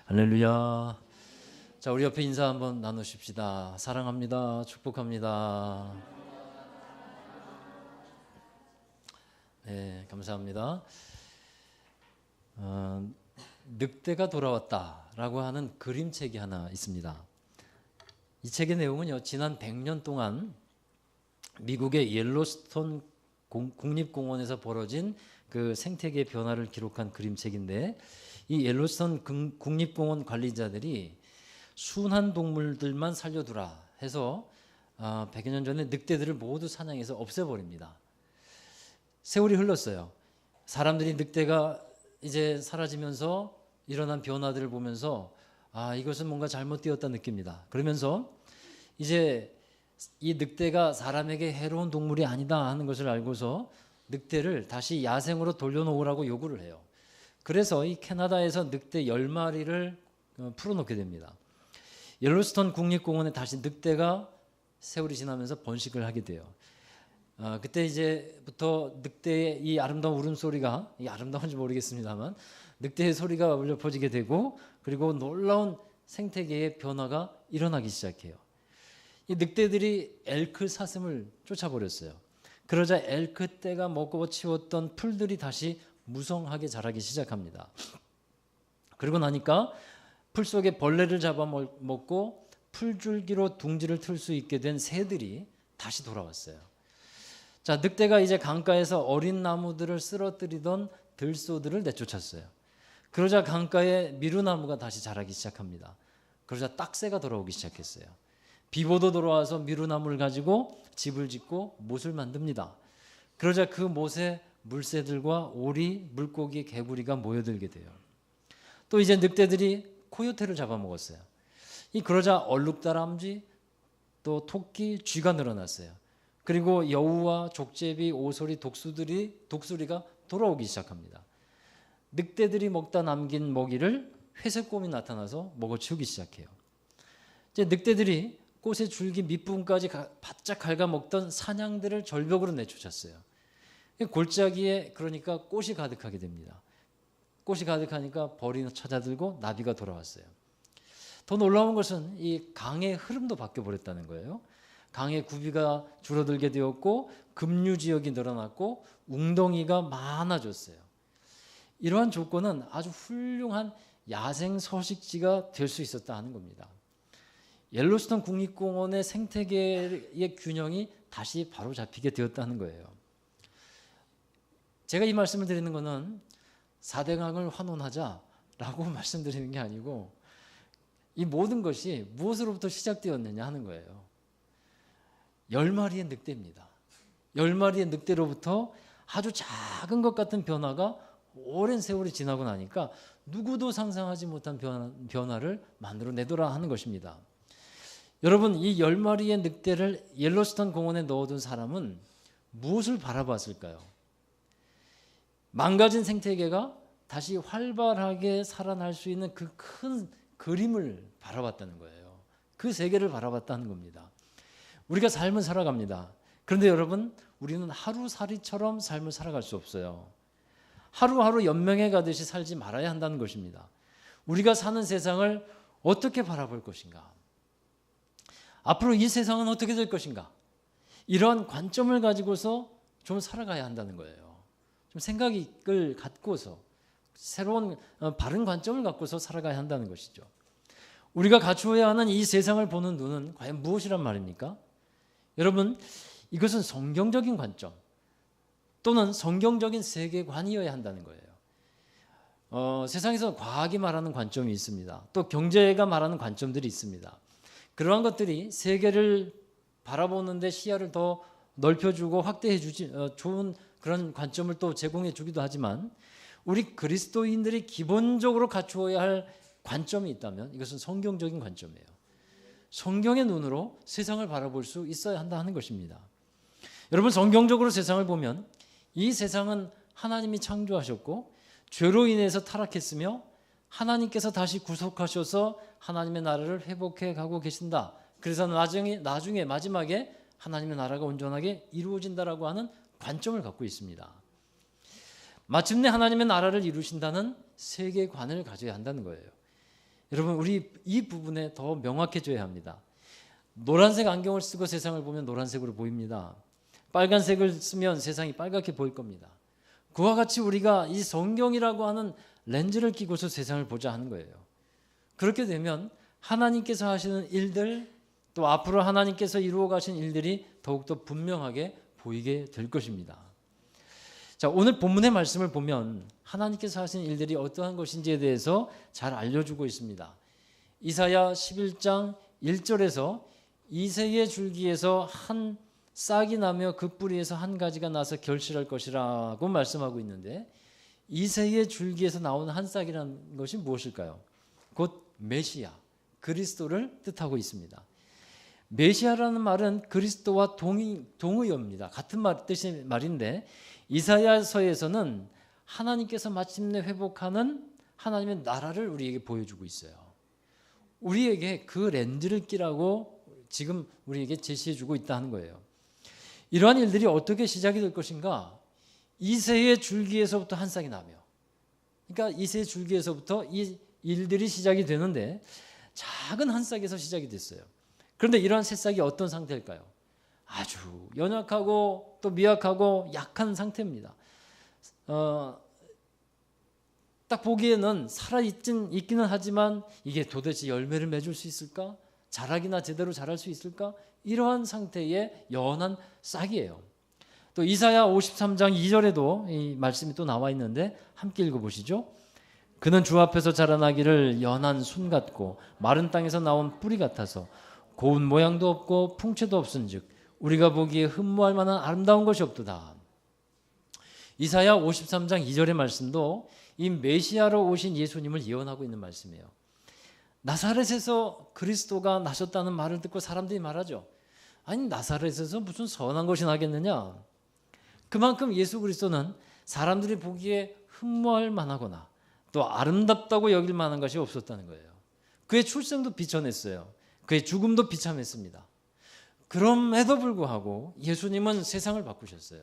할렐루야. 자, 우리 옆에 인사 한번 나누십시다. 사랑합니다. 축복합니다. 네, 감사합니다. 늑대가 돌아왔다라고 하는 그림책이 하나 있습니다. 이 책의 내용은요, 지난 100년 동안 미국의 옐로스톤 국립공원에서 벌어진 그 생태계 변화를 기록한 그림책인데, 이 옐로스톤 국립공원 관리자들이 순한 동물들만 살려두라 해서 100여 년 전에 늑대들을 모두 사냥해서 없애버립니다. 세월이 흘렀어요. 사람들이 늑대가 이제 사라지면서 일어난 변화들을 보면서 이것은 뭔가 잘못되었다 느낍니다. 그러면서 이제 이 늑대가 사람에게 해로운 동물이 아니다 하는 것을 알고서 늑대를 다시 야생으로 돌려놓으라고 요구를 해요. 그래서 이 캐나다에서 늑대 10마리를 풀어놓게 됩니다. 옐로스톤 국립공원에 다시 늑대가 세월이 지나면서 번식을 하게 돼요. 그때 이제부터 늑대의 이 아름다운 울음소리가, 이 아름다운지 모르겠습니다만 늑대의 소리가 울려 퍼지게 되고, 그리고 놀라운 생태계의 변화가 일어나기 시작해요. 이 늑대들이 엘크 사슴을 쫓아버렸어요. 그러자 엘크 떼가 먹고 치웠던 풀들이 다시 무성하게 자라기 시작합니다. 그리고 나니까 풀 속에 벌레를 잡아먹고 풀줄기로 둥지를 틀 수 있게 된 새들이 다시 돌아왔어요. 자, 늑대가 이제 강가에서 어린 나무들을 쓰러뜨리던 들소들을 내쫓았어요. 그러자 강가에 미루나무가 다시 자라기 시작합니다. 그러자 딱새가 돌아오기 시작했어요. 비보도 돌아와서 미루나무를 가지고 집을 짓고 못을 만듭니다. 그러자 그 못에 물새들과 오리, 물고기, 개구리가 모여들게 돼요. 또 이제 늑대들이 코요테를 잡아먹었어요. 그러자 얼룩다람쥐, 또 토끼, 쥐가 늘어났어요. 그리고 여우와 족제비, 오소리, 독수리가 돌아오기 시작합니다. 늑대들이 먹다 남긴 먹이를 회색곰이 나타나서 먹어치우기 시작해요. 이제 늑대들이 꽃의 줄기 밑부분까지 바짝 갉아먹던 사냥들을 절벽으로 내쫓았어요. 골짜기에 그러니까 꽃이 가득하게 됩니다. 꽃이 가득하니까 벌이 찾아들고 나비가 돌아왔어요. 더 놀라운 것은 이 강의 흐름도 바뀌어버렸다는 거예요. 강의 구비가 줄어들게 되었고, 급류지역이 늘어났고, 웅덩이가 많아졌어요. 이러한 조건은 아주 훌륭한 야생 서식지가 될 수 있었다 하는 겁니다. 옐로스톤 국립공원의 생태계의 균형이 다시 바로 잡히게 되었다는 거예요. 제가 이 말씀을 드리는 것은 4대강을 환원하자라고 말씀드리는 게 아니고, 이 모든 것이 무엇으로부터 시작되었느냐 하는 거예요. 10마리의 늑대입니다. 10마리의 늑대로부터 아주 작은 것 같은 변화가 오랜 세월이 지나고 나니까 누구도 상상하지 못한 변화를 만들어내더라 하는 것입니다. 여러분, 이 10마리의 늑대를 옐로스톤 공원에 넣어둔 사람은 무엇을 바라봤을까요? 망가진 생태계가 다시 활발하게 살아날 수 있는 그 큰 그림을 바라봤다는 거예요. 그 세계를 바라봤다는 겁니다. 우리가 삶을 살아갑니다. 그런데 여러분, 우리는 하루살이처럼 삶을 살아갈 수 없어요. 하루하루 연명해 가듯이 살지 말아야 한다는 것입니다. 우리가 사는 세상을 어떻게 바라볼 것인가? 앞으로 이 세상은 어떻게 될 것인가? 이러한 관점을 가지고서 좀 살아가야 한다는 거예요. 좀 생각을 갖고서 새로운 바른 관점을 갖고서 살아가야 한다는 것이죠. 우리가 갖추어야 하는 이 세상을 보는 눈은 과연 무엇이란 말입니까? 여러분, 이것은 성경적인 관점 또는 성경적인 세계관이어야 한다는 거예요. 세상에서 과학이 말하는 관점이 있습니다. 또 경제가 말하는 관점들이 있습니다. 그러한 것들이 세계를 바라보는데 시야를 더 넓혀주고 확대해주지 좋은 그런 관점을 또 제공해주기도 하지만, 우리 그리스도인들이 기본적으로 갖추어야 할 관점이 있다면 이것은 성경적인 관점이에요. 성경의 눈으로 세상을 바라볼 수 있어야 한다 하는 것입니다. 여러분, 성경적으로 세상을 보면 이 세상은 하나님이 창조하셨고 죄로 인해서 타락했으며 하나님께서 다시 구속하셔서 하나님의 나라를 회복해 가고 계신다. 그래서 나중에 마지막에 하나님의 나라가 온전하게 이루어진다라고 하는 관점을 갖고 있습니다. 마침내 하나님의 나라를 이루신다는 세계관을 가져야 한다는 거예요. 여러분 우리 이 부분에 더 명확해져야 합니다. 노란색 안경을 쓰고 세상을 보면 노란색으로 보입니다. 빨간색을 쓰면 세상이 빨갛게 보일 겁니다. 그와 같이 우리가 이 성경이라고 하는 렌즈를 끼고서 세상을 보자 하는 거예요. 그렇게 되면 하나님께서 하시는 일들, 또 앞으로 하나님께서 이루어 가신 일들이 더욱더 분명하게 보이게 될 것입니다. 자, 오늘 본문의 말씀을 보면 하나님께서 하신 일들이 어떠한 것인지에 대해서 잘 알려주고 있습니다. 이사야 11장 1절에서 이새의 줄기에서 한 싹이 나며 그 뿌리에서 한 가지가 나서 결실할 것이라고 말씀하고 있는데, 이새의 줄기에서 나오는 한 싹이라는 것이 무엇일까요? 곧 메시아, 그리스도를 뜻하고 있습니다. 메시아라는 말은 그리스도와 동의어입니다. 같은 뜻의 말인데, 이사야서에서는 하나님께서 마침내 회복하는 하나님의 나라를 우리에게 보여주고 있어요. 우리에게 그 렌즈를 끼라고 지금 우리에게 제시해주고 있다는 거예요. 이러한 일들이 어떻게 시작이 될 것인가? 이새의 줄기에서부터 한 싹이 나며, 그러니까 이새의 줄기에서부터 이 일들이 시작이 되는데 작은 한 싹에서 시작이 됐어요. 그런데 이러한 새싹이 어떤 상태일까요? 아주 연약하고 또 미약하고 약한 상태입니다. 딱 보기에는 있기는 하지만 이게 도대체 열매를 맺을 수 있을까? 자라기나 제대로 자랄 수 있을까? 이러한 상태의 연한 싹이에요. 또 이사야 53장 2절에도 이 말씀이 또 나와 있는데 함께 읽어보시죠. 그는 주 앞에서 자라나기를 연한 순 같고 마른 땅에서 나온 뿌리 같아서 고운 모양도 없고 풍채도 없은즉 우리가 보기에 흠모할 만한 아름다운 것이 없도다. 이사야 53장 2절의 말씀도 이 메시아로 오신 예수님을 예언하고 있는 말씀이에요. 나사렛에서 그리스도가 나셨다는 말을 듣고 사람들이 말하죠. 아니, 나사렛에서 무슨 선한 것이 나겠느냐? 그만큼 예수 그리스도는 사람들이 보기에 흠모할 만하거나 또 아름답다고 여길 만한 것이 없었다는 거예요. 그의 출생도 비천했어요. 그의 죽음도 비참했습니다. 그럼에도 불구하고 예수님은 세상을 바꾸셨어요.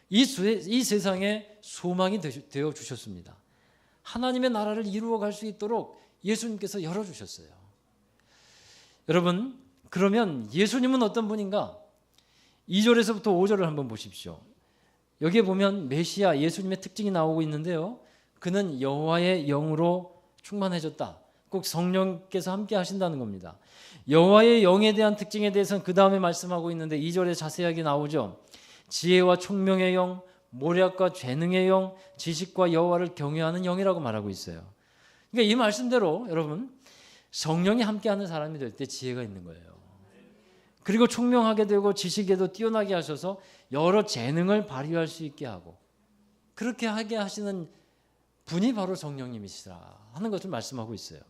이 세상에 소망이 되어 주셨습니다. 하나님의 나라를 이루어 갈 수 있도록 예수님께서 열어주셨어요. 여러분, 그러면 예수님은 어떤 분인가? 2절에서부터 5절을 한번 보십시오. 여기에 보면 메시아 예수님의 특징이 나오고 있는데요. 그는 여호와의 영으로 충만해졌다. 꼭 성령께서 함께 하신다는 겁니다. 여호와의 영에 대한 특징에 대해서는 그 다음에 말씀하고 있는데 2절에 자세하게 나오죠. 지혜와 총명의 영, 모략과 재능의 영, 지식과 여호와를 경외하는 영이라고 말하고 있어요. 그러니까 이 말씀대로 여러분, 성령이 함께하는 사람이 될 때 지혜가 있는 거예요. 그리고 총명하게 되고 지식에도 뛰어나게 하셔서 여러 재능을 발휘할 수 있게 하고, 그렇게 하게 하시는 분이 바로 성령님이시라 하는 것을 말씀하고 있어요.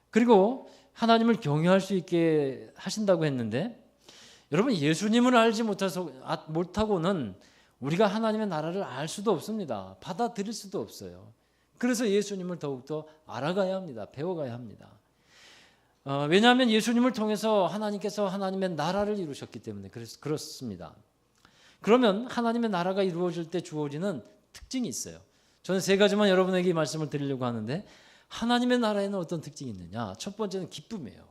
그리고 하나님을 경외할 수 있게 하신다고 했는데, 여러분, 예수님을 알지 못하고는 우리가 하나님의 나라를 알 수도 없습니다. 받아들일 수도 없어요. 그래서 예수님을 더욱더 알아가야 합니다. 배워가야 합니다. 왜냐하면 예수님을 통해서 하나님께서 하나님의 나라를 이루셨기 때문에 그렇습니다. 그러면 하나님의 나라가 이루어질 때 주어지는 특징이 있어요. 저는 세 가지만 여러분에게 이 말씀을 드리려고 하는데, 하나님의 나라에는 어떤 특징이 있느냐? 첫 번째는 기쁨이에요.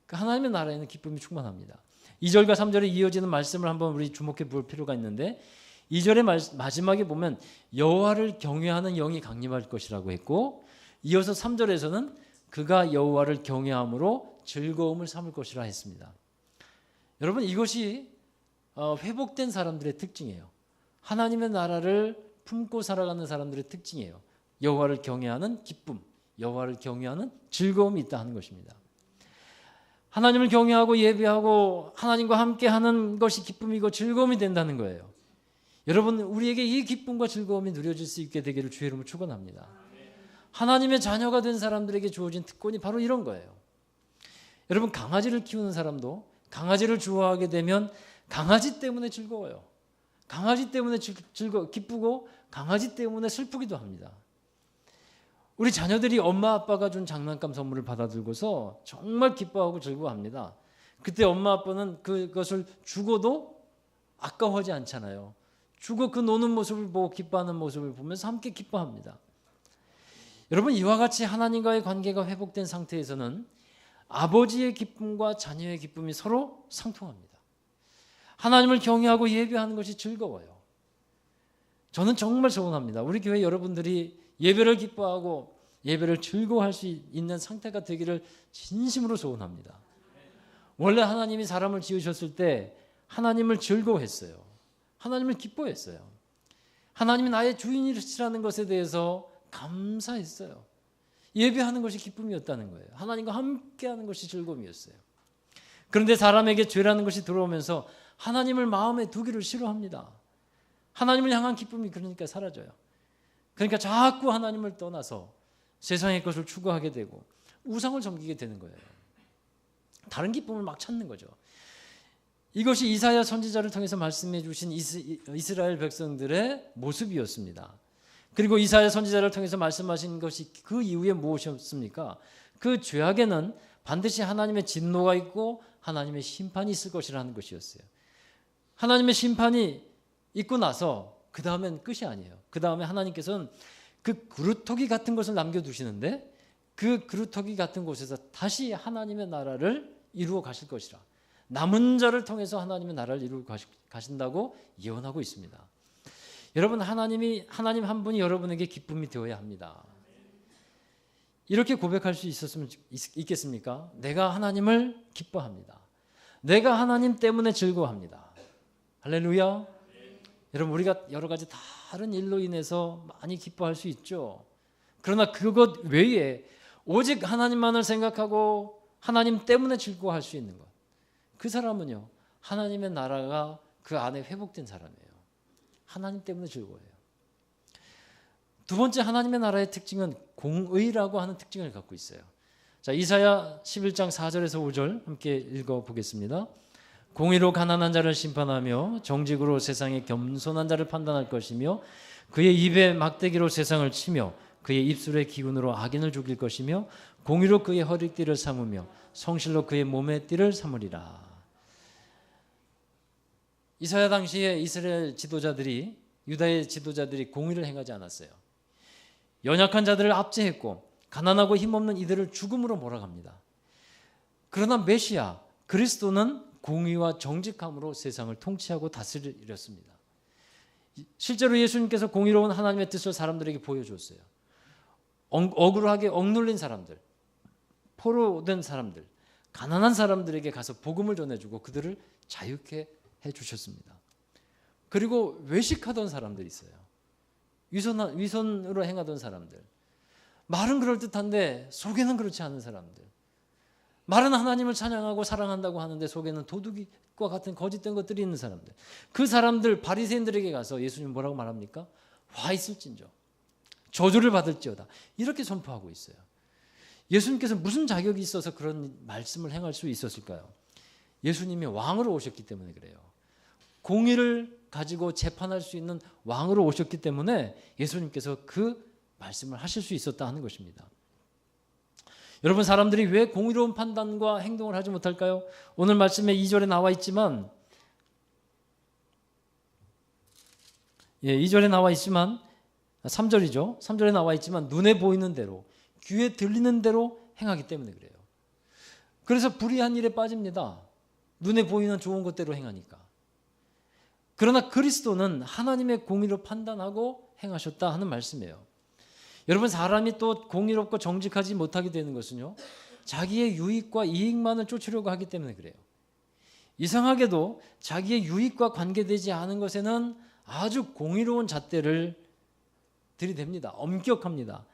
하나님의 나라에는 기쁨이 충만합니다. 2절과 3절에 이어지는 말씀을 한번 우리 주목해 볼 필요가 있는데, 2절의 마지막에 보면 여호와를 경외하는 영이 강림할 것이라고 했고, 이어서 3절에서는 그가 여호와를 경외함으로 즐거움을 삼을 것이라 했습니다. 여러분, 이것이 회복된 사람들의 특징이에요. 하나님의 나라를 품고 살아가는 사람들의 특징이에요. 여호와를 경외하는 기쁨, 여호와를 경외하는 즐거움이 있다 하는 것입니다. 하나님을 경외하고 예배하고 하나님과 함께하는 것이 기쁨이고 즐거움이 된다는 거예요. 여러분, 우리에게 이 기쁨과 즐거움이 누려질 수 있게 되기를 주의 이름으로 축원합니다. 하나님의 자녀가 된 사람들에게 주어진 특권이 바로 이런 거예요. 여러분, 강아지를 키우는 사람도 강아지를 좋아하게 되면 강아지 때문에 즐거워요. 강아지 때문에 기쁘고 강아지 때문에 슬프기도 합니다. 우리 자녀들이 엄마 아빠가 준 장난감 선물을 받아들고서 정말 기뻐하고 즐거워합니다. 그때 엄마 아빠는 그것을 주고도 아까워하지 않잖아요. 주고 그 노는 모습을 보고 기뻐하는 모습을 보면서 함께 기뻐합니다. 여러분, 이와 같이 하나님과의 관계가 회복된 상태에서는 아버지의 기쁨과 자녀의 기쁨이 서로 상통합니다. 하나님을 경외하고 예배하는 것이 즐거워요. 저는 정말 소원합니다. 우리 교회 여러분들이 예배를 기뻐하고 예배를 즐거워할 수 있는 상태가 되기를 진심으로 소원합니다. 원래 하나님이 사람을 지으셨을 때 하나님을 즐거워했어요. 하나님을 기뻐했어요. 하나님이 나의 주인이시라는 것에 대해서 감사했어요. 예배하는 것이 기쁨이었다는 거예요. 하나님과 함께하는 것이 즐거움이었어요. 그런데 사람에게 죄라는 것이 들어오면서 하나님을 마음에 두기를 싫어합니다. 하나님을 향한 기쁨이 그러니까 사라져요. 그러니까 자꾸 하나님을 떠나서 세상의 것을 추구하게 되고 우상을 섬기게 되는 거예요. 다른 기쁨을 막 찾는 거죠. 이것이 이사야 선지자를 통해서 말씀해 주신 이스라엘 백성들의 모습이었습니다. 그리고 이사야 선지자를 통해서 말씀하신 것이 그 이후에 무엇이었습니까? 그 죄악에는 반드시 하나님의 진노가 있고 하나님의 심판이 있을 것이라는 것이었어요. 하나님의 심판이 있고 나서 그 다음엔 끝이 아니에요. 그 다음에 하나님께서는 그 그루터기 같은 것을 남겨두시는데 그 그루터기 같은 곳에서 다시 하나님의 나라를 이루어 가실 것이라. 남은 자를 통해서 하나님의 나라를 이루어 가신다고 예언하고 있습니다. 여러분, 하나님 한 분이 여러분에게 기쁨이 되어야 합니다. 이렇게 고백할 수 있겠습니까? 내가 하나님을 기뻐합니다. 내가 하나님 때문에 즐거워합니다. 할렐루야. 여러분, 우리가 여러 가지 다른 일로 인해서 많이 기뻐할 수 있죠. 그러나 그것 외에 오직 하나님만을 생각하고 하나님 때문에 즐거워할 수 있는 것, 그 사람은요, 하나님의 나라가 그 안에 회복된 사람이에요. 하나님 때문에 즐거워해요. 두 번째, 하나님의 나라의 특징은 공의라고 하는 특징을 갖고 있어요. 자, 이사야 11장 4절에서 5절 함께 읽어보겠습니다. 공의로 가난한 자를 심판하며 정직으로 세상의 겸손한 자를 판단할 것이며 그의 입에 막대기로 세상을 치며 그의 입술의 기운으로 악인을 죽일 것이며 공의로 그의 허리띠를 삼으며 성실로 그의 몸의 띠를 삼으리라. 이사야 당시에 이스라엘 지도자들이, 유다의 지도자들이 공의를 행하지 않았어요. 연약한 자들을 압제했고 가난하고 힘없는 이들을 죽음으로 몰아갑니다. 그러나 메시아 그리스도는 공의와 정직함으로 세상을 통치하고 다스렸습니다. 실제로 예수님께서 공의로운 하나님의 뜻을 사람들에게 보여줬어요. 억울하게 억눌린 사람들, 포로된 사람들, 가난한 사람들에게 가서 복음을 전해주고 그들을 자유케 해주셨습니다. 그리고 외식하던 사람들이 있어요. 위선으로 행하던 사람들, 말은 그럴듯한데 속에는 그렇지 않은 사람들, 말은 하나님을 찬양하고 사랑한다고 하는데 속에는 도둑과 같은 거짓된 것들이 있는 사람들, 그 사람들 바리새인들에게 가서 예수님 뭐라고 말합니까? 화 있을진저, 저주를 받을지어다, 이렇게 선포하고 있어요. 예수님께서 무슨 자격이 있어서 그런 말씀을 행할 수 있었을까요? 예수님이 왕으로 오셨기 때문에 그래요. 공의를 가지고 재판할 수 있는 왕으로 오셨기 때문에 예수님께서 그 말씀을 하실 수 있었다 하는 것입니다. 여러분, 사람들이 왜 공의로운 판단과 행동을 하지 못할까요? 오늘 말씀에 2절에 나와 있지만 2절에 나와 있지만 3절이죠. 3절에 나와 있지만 눈에 보이는 대로 귀에 들리는 대로 행하기 때문에 그래요. 그래서 불의한 일에 빠집니다. 눈에 보이는 좋은 것대로 행하니까. 그러나 그리스도는 하나님의 공의로 판단하고 행하셨다 하는 말씀이에요. 여러분, 사람이 또 공의롭고 정직하지 못하게 되는 것은요, 자기의 유익과 이익만을 쫓으려고 하기 때문에 그래요. 이상하게도 자기의 유익과 관계되지 않은 것에는 아주 공의로운 잣대를 들이댑니다. 엄격합니다.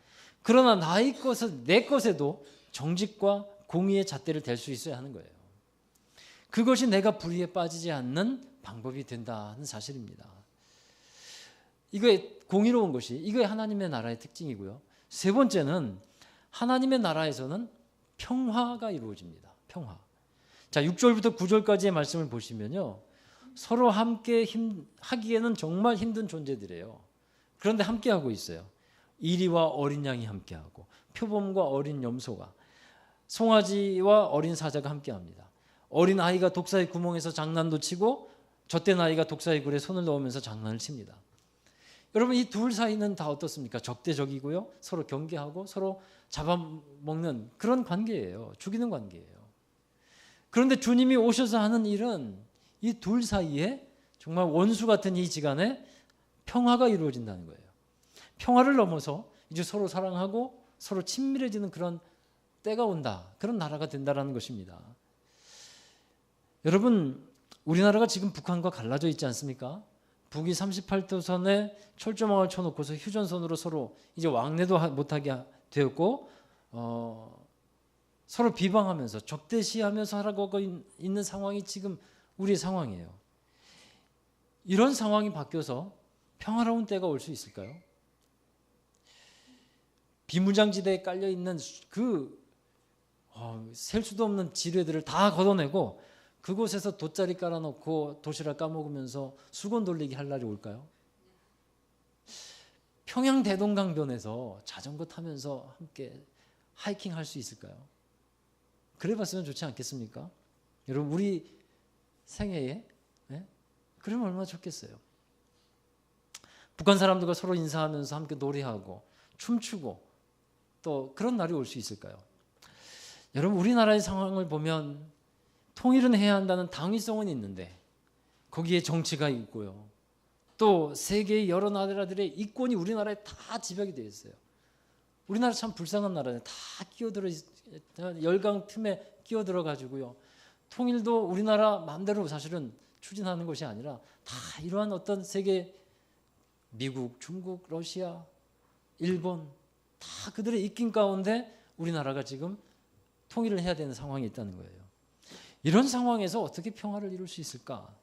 그러나 내 것에도 정직과 공의의 잣대를 댈 수 있어야 하는 거예요. 그것이 내가 불의에 빠지지 않는 방법이 된다는 사실입니다. 이거에 공의로운 것이, 이게 하나님의 나라의 특징이고요. 세 번째는 하나님의 나라에서는 평화가 이루어집니다. 평화. 자, 6절부터 9절까지의 말씀을 보시면요, 서로 함께 하기에는 정말 힘든 존재들이에요. 그런데 함께 하고 있어요. 이리와 어린 양이 함께하고 표범과 어린 염소가, 송아지와 어린 사자가 함께합니다. 어린 아이가 독사의 구멍에서 장난도 치고 젖된 아이가 독사의 굴에 손을 넣으면서 장난을 칩니다. 여러분 이 둘 사이는 다 어떻습니까? 적대적이고요. 서로 경계하고 서로 잡아먹는 그런 관계예요. 죽이는 관계예요. 그런데 주님이 오셔서 하는 일은 이 둘 사이에 정말 원수 같은 이 지간에 평화가 이루어진다는 거예요. 평화를 넘어서 이제 서로 사랑하고 서로 친밀해지는 그런 때가 온다. 그런 나라가 된다라는 것입니다. 여러분, 우리나라가 지금 북한과 갈라져 있지 않습니까? 북이 38도선에 철조망을 쳐놓고서 휴전선으로 서로 이제 왕래도 못하게 되었고 서로 비방하면서 적대시하면서 살아가고 있는 상황이 지금 우리의 상황이에요. 이런 상황이 바뀌어서 평화로운 때가 올 수 있을까요? 비무장지대에 깔려있는 셀 수도 없는 지뢰들을 다 걷어내고 그곳에서 돗자리 깔아놓고 도시락 까먹으면서 수건 돌리기 할 날이 올까요? 평양 대동강변에서 자전거 타면서 함께 하이킹 할 수 있을까요? 그래 봤으면 좋지 않겠습니까? 여러분 우리 생애에 그러면 얼마나 좋겠어요. 북한 사람들과 서로 인사하면서 함께 노래하고 춤추고 또 그런 날이 올 수 있을까요? 여러분 우리나라의 상황을 보면 통일은 해야 한다는 당위성은 있는데 거기에 정치가 있고요. 또 세계의 여러 나라들의 이권이 우리나라에 다 집약이 되어 있어요. 우리나라 참 불쌍한 나라네. 다 끼어들어 열강 틈에 끼어들어 가지고요. 통일도 우리나라 마음대로 사실은 추진하는 것이 아니라 다 이러한 어떤 세계 미국, 중국, 러시아, 일본 다 그들의 입김 가운데 우리나라가 지금 통일을 해야 되는 상황이 있다는 거예요. 이런 상황에서 어떻게 평화를 이룰 수 있을까?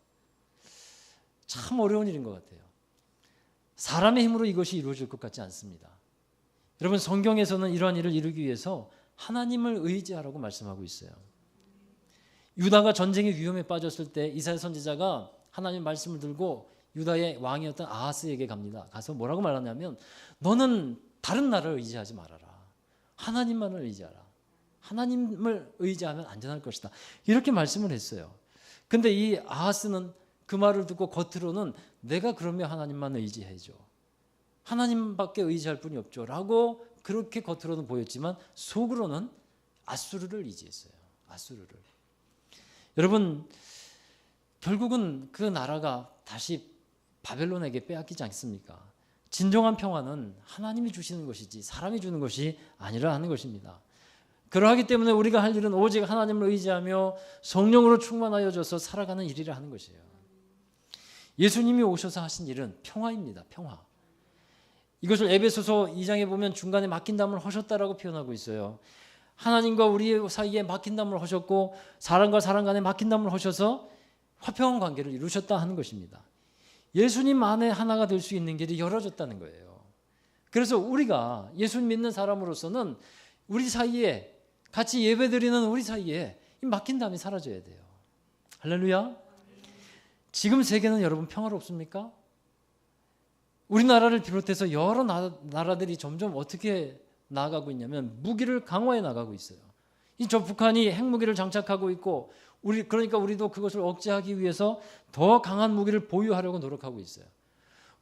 참 어려운 일인 것 같아요. 사람의 힘으로 이것이 이루어질 것 같지 않습니다. 여러분 성경에서는 이러한 일을 이루기 위해서 하나님을 의지하라고 말씀하고 있어요. 유다가 전쟁의 위험에 빠졌을 때 이사야 선지자가 하나님 말씀을 들고 유다의 왕이었던 아하스에게 갑니다. 가서 뭐라고 말하냐면 너는 다른 나라를 의지하지 말아라. 하나님만을 의지하라. 하나님을 의지하면 안전할 것이다. 이렇게 말씀을 했어요. 근데 이 아하스는 그 말을 듣고 겉으로는 내가 그러면 하나님만 의지해줘. 하나님밖에 의지할 분이 없죠. 라고 그렇게 겉으로는 보였지만 속으로는 아수르를 의지했어요. 아수르를. 여러분 결국은 그 나라가 다시 바벨론에게 빼앗기지 않습니까? 진정한 평화는 하나님이 주시는 것이지 사람이 주는 것이 아니라 하는 것입니다. 그러하기 때문에 우리가 할 일은 오직 하나님을 의지하며 성령으로 충만하여져서 살아가는 일이라 하는 것이에요. 예수님이 오셔서 하신 일은 평화입니다. 평화. 이것을 에베소서 2장에 보면 중간에 막힌 담을 하셨다라고 표현하고 있어요. 하나님과 우리 사이에 막힌 담을 하셨고 사람과 사람 간에 막힌 담을 하셔서 화평한 관계를 이루셨다 하는 것입니다. 예수님 안에 하나가 될 수 있는 길이 열어졌다는 거예요. 그래서 우리가 예수님 믿는 사람으로서는 우리 사이에 같이 예배드리는 우리 사이에 이 막힌 담이 사라져야 돼요. 할렐루야. 지금 세계는 여러분 평화롭습니까? 우리나라를 비롯해서 여러 나라들이 점점 어떻게 나아가고 있냐면 무기를 강화해 나가고 있어요. 저 북한이 핵무기를 장착하고 있고 그러니까 우리도 그것을 억제하기 위해서 더 강한 무기를 보유하려고 노력하고 있어요.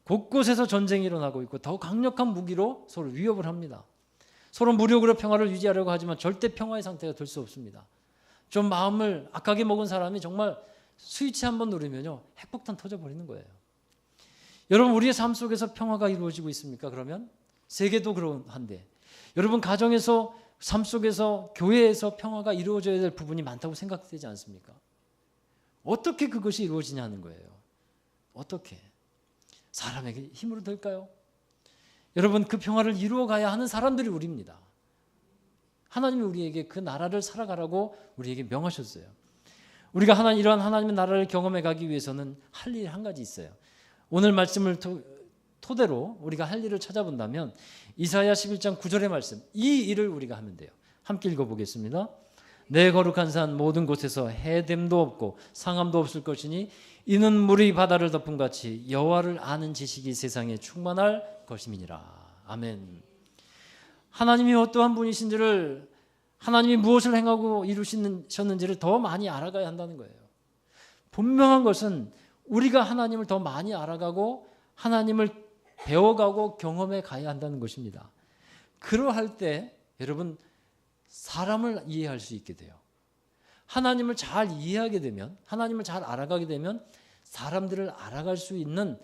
곳곳에서 전쟁이 일어나고 있고 더 강력한 무기로 서로 위협을 합니다. 서로 무력으로 평화를 유지하려고 하지만 절대 평화의 상태가 될 수 없습니다. 좀 마음을 악하게 먹은 사람이 정말 스위치 한번 누르면요 핵폭탄 터져버리는 거예요. 여러분 우리의 삶 속에서 평화가 이루어지고 있습니까? 그러면 세계도 그러한데 여러분 가정에서 삶 속에서 교회에서 평화가 이루어져야 될 부분이 많다고 생각되지 않습니까? 어떻게 그것이 이루어지냐는 거예요. 어떻게? 사람에게 힘으로 될까요? 여러분 그 평화를 이루어가야 하는 사람들이 우리입니다. 하나님이 우리에게 그 나라를 살아가라고 우리에게 명하셨어요. 우리가 이러한 하나님의 나라를 경험해 가기 위해서는 할 일 한 가지 있어요. 오늘 말씀을 토대로 우리가 할 일을 찾아본다면 이사야 11장 9절의 말씀 이 일을 우리가 하면 돼요. 함께 읽어보겠습니다. 내 거룩한 산 모든 곳에서 해됨도 없고 상함도 없을 것이니 이는 물이 바다를 덮은 같이 여호와를 아는 지식이 세상에 충만할 것임이니라. 아멘. 하나님이 어떠한 분이신지를 하나님이 무엇을 행하고 이루셨는지를 더 많이 알아가야 한다는 거예요. 분명한 것은 우리가 하나님을 더 많이 알아가고 하나님을 배워가고 경험해 가야 한다는 것입니다. 그러할 때 여러분 사람을 이해할 수 있게 돼요. 하나님을 잘 이해하게 되면, 하나님을 잘 알아가게 되면 사람들을 알아갈 수 있는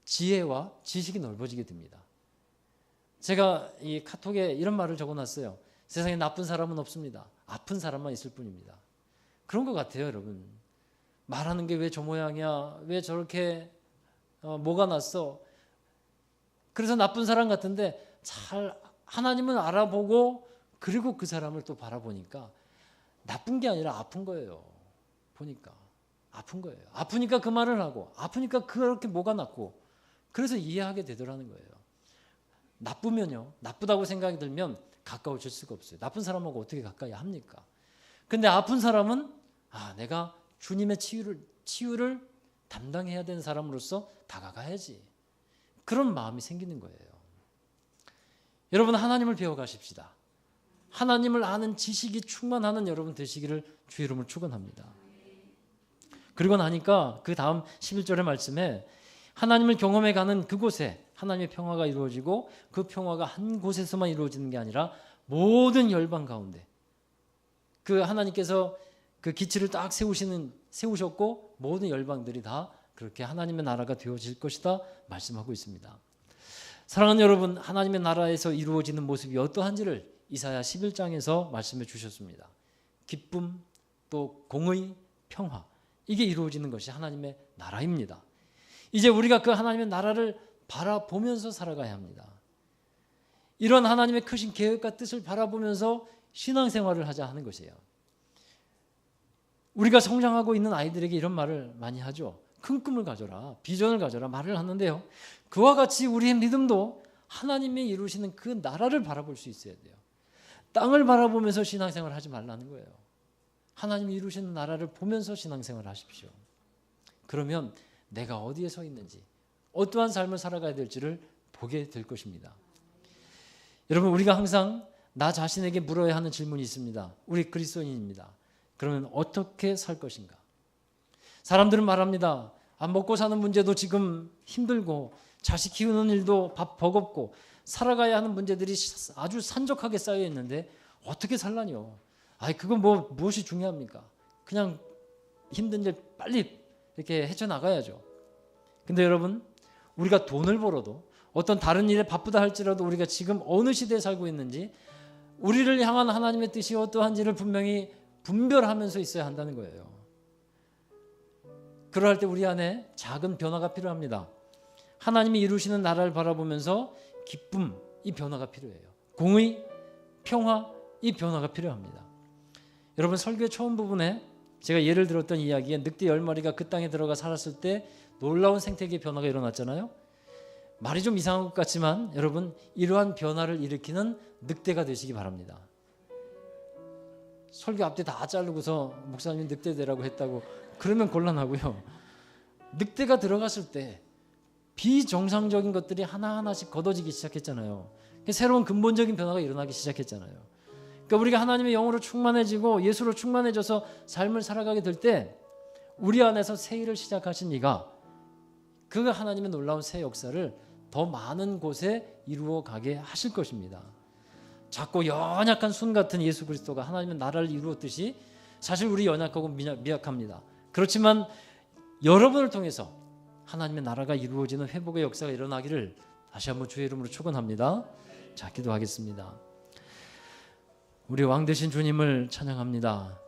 지혜와 지식이 넓어지게 됩니다. 제가 이 카톡에 이런 말을 적어놨어요. 세상에 나쁜 사람은 없습니다. 아픈 사람만 있을 뿐입니다. 그런 것 같아요, 여러분. 말하는 게 왜 저 모양이야? 왜 저렇게 뭐가 났어? 그래서 나쁜 사람 같은데 잘 하나님을 알아보고 그리고 그 사람을 또 바라보니까 나쁜 게 아니라 아픈 거예요. 보니까 아픈 거예요. 아프니까 그 말을 하고 아프니까 그렇게 뭐가 났고 그래서 이해하게 되더라는 거예요. 나쁘면요, 나쁘다고 생각이 들면 가까워질 수가 없어요. 나쁜 사람하고 어떻게 가까이 합니까? 근데 아픈 사람은 내가 주님의 치유를 담당해야 되는 사람으로서 다가가야지. 그런 마음이 생기는 거예요. 여러분 하나님을 배워가십시다. 하나님을 아는 지식이 충만하는 여러분 되시기를 주의 이름으로 축원합니다. 그리고 나니까 그 다음 11절의 말씀에 하나님을 경험해 가는 그곳에 하나님의 평화가 이루어지고 그 평화가 한 곳에서만 이루어지는 게 아니라 모든 열방 가운데 그 하나님께서 그 기치를 딱 세우셨고 모든 열방들이 다 그렇게 하나님의 나라가 되어질 것이다 말씀하고 있습니다. 사랑하는 여러분, 하나님의 나라에서 이루어지는 모습이 어떠한지를 이사야 11장에서 말씀해 주셨습니다. 기쁨, 또 공의, 평화, 이게 이루어지는 것이 하나님의 나라입니다. 이제 우리가 그 하나님의 나라를 바라보면서 살아가야 합니다. 이런 하나님의 크신 계획과 뜻을 바라보면서 신앙생활을 하자 하는 것이에요. 우리가 성장하고 있는 아이들에게 이런 말을 많이 하죠. 큰 꿈을 가져라, 비전을 가져라 말을 하는데요. 그와 같이 우리의 믿음도 하나님이 이루시는 그 나라를 바라볼 수 있어야 돼요. 땅을 바라보면서 신앙생활을 하지 말라는 거예요. 하나님이 이루시는 나라를 보면서 신앙생활을 하십시오. 그러면 내가 어디에 서 있는지, 어떠한 삶을 살아가야 될지를 보게 될 것입니다. 여러분, 우리가 항상 나 자신에게 물어야 하는 질문이 있습니다. 우리 그리스도인입니다. 그러면 어떻게 살 것인가? 사람들은 말합니다. 먹고 사는 문제도 지금 힘들고 자식 키우는 일도 버겁고 살아가야 하는 문제들이 아주 산적하게 쌓여 있는데 어떻게 살라뇨? 그건 무엇이 중요합니까? 그냥 힘든 일 빨리 이렇게 헤쳐나가야죠. 근데 여러분, 우리가 돈을 벌어도 어떤 다른 일에 바쁘다 할지라도 우리가 지금 어느 시대에 살고 있는지 우리를 향한 하나님의 뜻이 어떠한지를 분명히 분별하면서 있어야 한다는 거예요. 그러할 때 우리 안에 작은 변화가 필요합니다. 하나님이 이루시는 나라를 바라보면서 기쁨, 이 변화가 필요해요. 공의, 평화, 이 변화가 필요합니다. 여러분, 설교의 처음 부분에 제가 예를 들었던 이야기에 늑대 10마리가 그 땅에 들어가 살았을 때 놀라운 생태계 변화가 일어났잖아요. 말이 좀 이상한 것 같지만 여러분, 이러한 변화를 일으키는 늑대가 되시기 바랍니다. 설교 앞뒤 다 자르고서 목사님이 늑대되라고 했다고 그러면 곤란하고요. 늑대가 들어갔을 때 비정상적인 것들이 하나하나씩 걷어지기 시작했잖아요. 새로운 근본적인 변화가 일어나기 시작했잖아요. 그러니까 우리가 하나님의 영으로 충만해지고 예수로 충만해져서 삶을 살아가게 될 때 우리 안에서 새 일을 시작하신 이가 그 하나님의 놀라운 새 역사를 더 많은 곳에 이루어 가게 하실 것입니다. 작고 연약한 순 같은 예수 그리스도가 하나님의 나라를 이루었듯이 사실 우리 연약하고 미약합니다. 그렇지만 여러분을 통해서 하나님의 나라가 이루어지는 회복의 역사가 일어나기를 다시 한번 주의 이름으로 축원합니다. 자, 기도하겠습니다. 우리 왕 되신 주님을 찬양합니다.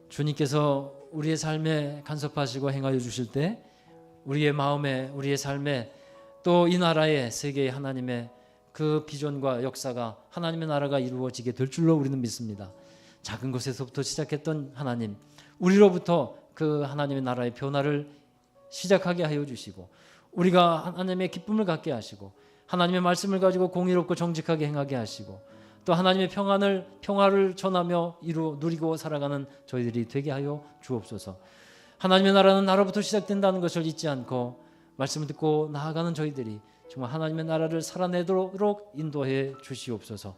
주님께서 우리의 삶에 간섭하시고 행하여 주실 때 우리의 마음에, 우리의 삶에, 또 이 나라의, 세계의 하나님의 그 비전과 역사가, 하나님의 나라가 이루어지게 될 줄로 우리는 믿습니다. 작은 것에서부터 시작했던 하나님, 우리로부터 그 하나님의 나라의 변화를 시작하게 하여 주시고 우리가 하나님의 기쁨을 갖게 하시고 하나님의 말씀을 가지고 공의롭고 정직하게 행하게 하시고 또 하나님의 평화를 전하며 누리고 살아가는 저희들이 되게 하여 주옵소서. 하나님의 나라는 나로부터 시작된다는 것을 잊지 않고 말씀을 듣고 나아가는 저희들이 정말 하나님의 나라를 살아내도록 인도해 주시옵소서.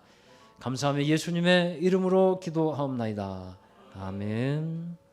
감사하며 예수님의 이름으로 기도하옵나이다. 아멘.